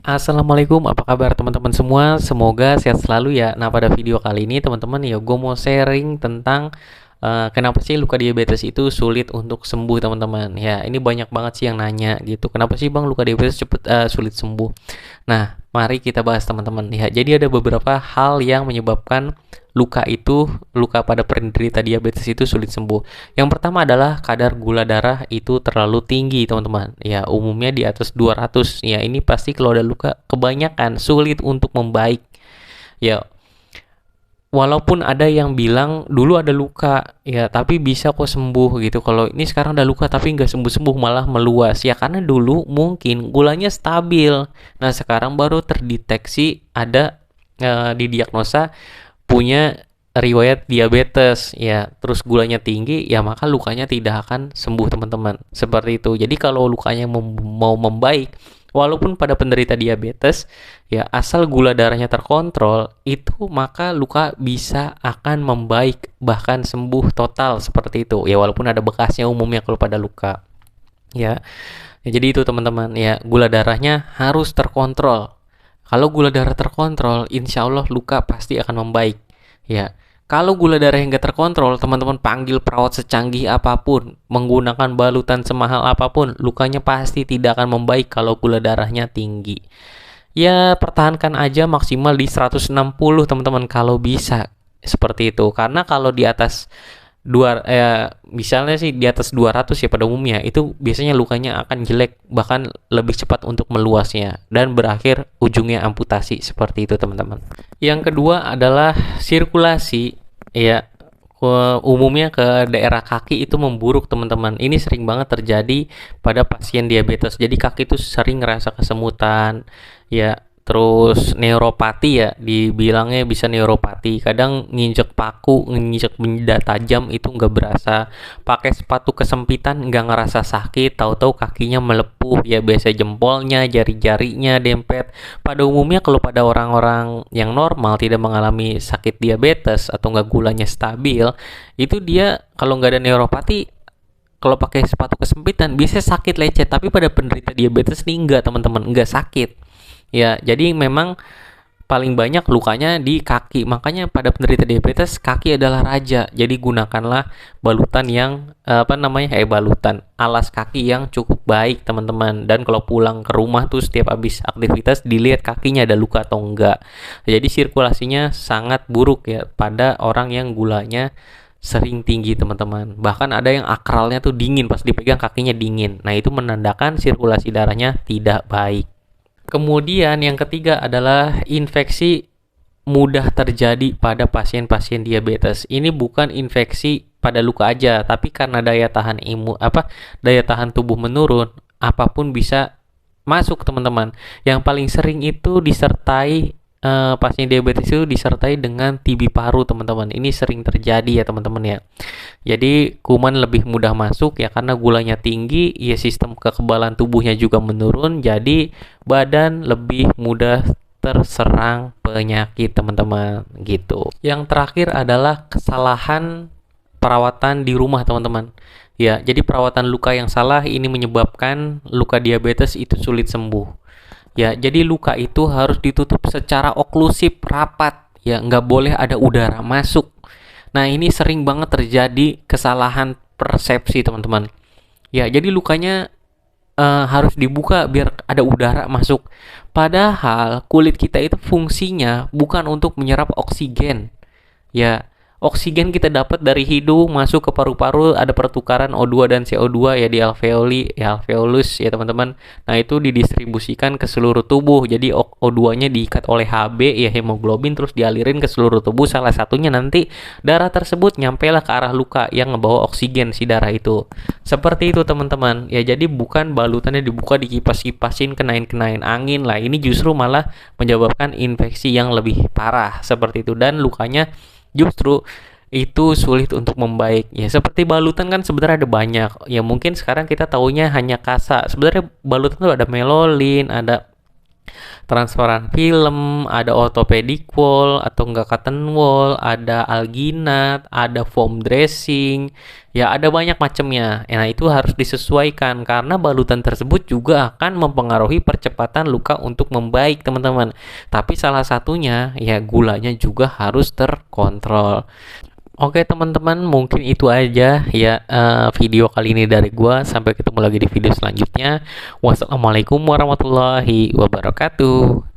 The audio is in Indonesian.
Assalamualaikum, apa kabar teman-teman semua? Semoga sehat selalu ya. Nah, pada video kali ini teman-teman ya, gue mau sharing tentang kenapa sih luka diabetes itu sulit untuk sembuh teman-teman. Ya, ini banyak banget sih yang nanya gitu. Kenapa sih bang luka diabetes sulit sembuh? Nah, mari kita bahas teman-teman. Ya, jadi ada beberapa hal yang menyebabkan luka pada penderita diabetes itu sulit sembuh. Yang pertama adalah kadar gula darah itu terlalu tinggi, teman-teman. Ya, umumnya di atas 200. Ya, ini pasti kalau ada luka kebanyakan sulit untuk membaik. Ya, walaupun ada yang bilang dulu ada luka, ya, tapi bisa kok sembuh gitu. Kalau ini sekarang ada luka tapi nggak sembuh-sembuh malah meluas. Ya, karena dulu mungkin gulanya stabil. Nah, sekarang baru terdeteksi ada didiagnosa punya riwayat diabetes ya, terus gulanya tinggi ya, maka lukanya tidak akan sembuh teman-teman, seperti itu. Jadi kalau lukanya mau membaik walaupun pada penderita diabetes ya, asal gula darahnya terkontrol itu, maka luka bisa akan membaik bahkan sembuh total, seperti itu ya, walaupun ada bekasnya umumnya kalau pada luka ya. Ya, jadi itu teman-teman ya, gula darahnya harus terkontrol. Kalau gula darah terkontrol, insya Allah luka pasti akan membaik. Ya, kalau gula darah yang nggak terkontrol, teman-teman panggil perawat secanggih apapun, menggunakan balutan semahal apapun, lukanya pasti tidak akan membaik kalau gula darahnya tinggi. Ya, pertahankan aja maksimal di 160 teman-teman kalau bisa. Seperti itu. Karena kalau di atas misalnya sih di atas 200 ya, pada umumnya itu biasanya lukanya akan jelek, bahkan lebih cepat untuk meluasnya dan berakhir ujungnya amputasi, seperti itu teman-teman. Yang kedua adalah sirkulasi ya, umumnya ke daerah kaki itu memburuk teman-teman. Ini sering banget terjadi pada pasien diabetes. Jadi kaki itu sering ngerasa kesemutan ya, terus neuropati ya, dibilangnya bisa neuropati. Kadang nginjek paku, nginjek benda tajam itu nggak berasa. Pakai sepatu kesempitan nggak ngerasa sakit, tahu-tahu kakinya melepuh ya, biasa jempolnya, jari-jarinya dempet. Pada umumnya kalau pada orang-orang yang normal tidak mengalami sakit diabetes atau nggak gulanya stabil, itu dia kalau nggak ada neuropati, kalau pakai sepatu kesempitan bisa sakit lecet. Tapi pada penderita diabetes nih enggak teman-teman, enggak sakit. Ya, jadi memang paling banyak lukanya di kaki. Makanya pada penderita diabetes kaki adalah raja. Jadi gunakanlah balutan yang balutan alas kaki yang cukup baik teman-teman. Dan kalau pulang ke rumah tuh setiap habis aktivitas dilihat kakinya ada luka atau enggak. Jadi sirkulasinya sangat buruk ya pada orang yang gulanya sering tinggi teman-teman. Bahkan ada yang akralnya tuh dingin, pas dipegang kakinya dingin. Nah, itu menandakan sirkulasi darahnya tidak baik. Kemudian yang ketiga adalah infeksi mudah terjadi pada pasien-pasien diabetes. Ini bukan infeksi pada luka aja, tapi karena daya tahan tubuh menurun, apapun bisa masuk teman-teman. Yang paling sering itu disertai pasien diabetes itu disertai dengan TB paru teman-teman. Ini sering terjadi ya teman-teman ya. Jadi kuman lebih mudah masuk ya, karena gulanya tinggi ya, sistem kekebalan tubuhnya juga menurun, jadi badan lebih mudah terserang penyakit teman-teman gitu. Yang terakhir adalah kesalahan perawatan di rumah teman-teman. Ya, jadi perawatan luka yang salah ini menyebabkan luka diabetes itu sulit sembuh. Ya, jadi luka itu harus ditutup secara oklusif rapat. Ya, nggak boleh ada udara masuk. Nah, ini sering banget terjadi kesalahan persepsi teman-teman. Ya, jadi lukanya harus dibuka biar ada udara masuk. Padahal kulit kita itu fungsinya bukan untuk menyerap oksigen. Ya, oksigen kita dapat dari hidung masuk ke paru-paru, ada pertukaran O2 dan CO2 ya di alveolus ya teman-teman. Nah, itu didistribusikan ke seluruh tubuh. Jadi O2-nya diikat oleh Hb ya, hemoglobin, terus dialirin ke seluruh tubuh. Salah satunya nanti darah tersebut nyampelah ke arah luka yang ngebawa oksigen si darah itu. Seperti itu teman-teman. Ya, jadi bukan balutannya dibuka, dikipas-kipasin, kenain angin lah. Ini justru malah menyebabkan infeksi yang lebih parah, seperti itu. Dan lukanya justru itu sulit untuk membaik ya. Seperti balutan kan sebenarnya ada banyak ya, mungkin sekarang kita taunya hanya kasa. Sebenarnya balutan tuh ada melolin, ada transparan film, ada orthopedic wall atau enggak cotton wall, ada alginat, ada foam dressing, ya ada banyak macamnya. Nah, itu harus disesuaikan karena balutan tersebut juga akan mempengaruhi percepatan luka untuk membaik, teman-teman. Tapi salah satunya ya gulanya juga harus terkontrol. Oke teman-teman, mungkin itu aja ya video kali ini dari gua. Sampai ketemu lagi di video selanjutnya. Wassalamualaikum warahmatullahi wabarakatuh.